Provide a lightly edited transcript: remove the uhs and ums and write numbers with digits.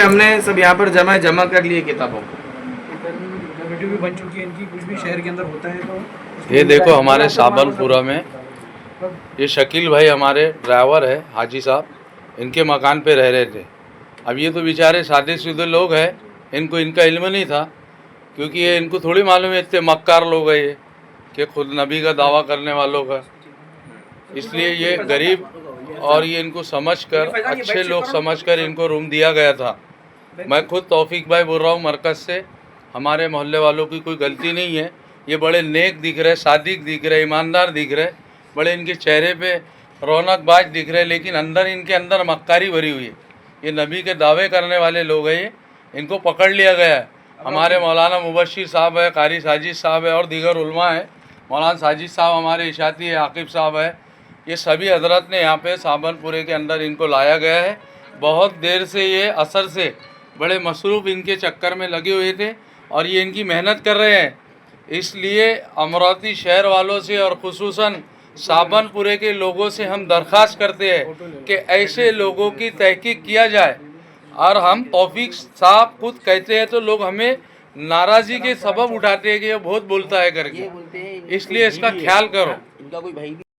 हमने सब यहाँ पर जमा कर लिए किताबों को। वीडियो भी बन चुकी है इनकी, कुछ भी शहर के अंदर होता है तो ये देखो हमारे साबनपुरा में ये शकील भाई हमारे ड्राइवर है हाजी साहब, इनके मकान पे रह रहे थे। अब ये तो बेचारे शादीशुदा लोग हैं, इनको इनका इल्म नहीं था, क्योंकि ये इनको थोड़ी मालूम है इतने मक्कार लोग हैं ये कि खुद नबी का दावा करने वालों का। इसलिए ये गरीब और ये इनको समझकर, अच्छे लोग समझकर इनको रूम दिया गया था। मैं खुद तौफीक भाई बोल रहा हूँ मरकज़ से, हमारे मोहल्ले वालों की कोई गलती नहीं है। ये बड़े नेक दिख रहे, सादिक दिख रहे, ईमानदार दिख रहे, बड़े इनके चेहरे पे रौनकबाज दिख रहे, लेकिन अंदर इनके अंदर मक्कारी भरी हुई है। ये नबी के दावे करने वाले लोग हैं, ये इनको पकड़ लिया गया है। हमारे मौलाना मुबश्शिर साहब है, कारी साजिद साहब है और दीगर उलमा है। मौलाना साजिद साहब हमारे इशाती है, आकिब साहब है। ये सभी हजरत ने यहाँ पे साबनपुरे के अंदर इनको लाया गया है। बहुत देर से ये असर से बड़े मसरूफ़ इनके चक्कर में लगे हुए थे और ये इनकी मेहनत कर रहे हैं। इसलिए अमरावती शहर वालों से और खुसूसन साबनपुरे के लोगों से हम दरख्वास्त करते हैं कि ऐसे लोगों की तहकीक किया जाए। और हम तौफीक साहब खुद कहते हैं तो लोग हमें नाराज़गी के सबब उठाते हैं कि ये बहुत बोलता है करके, इसलिए इसका ख्याल करो।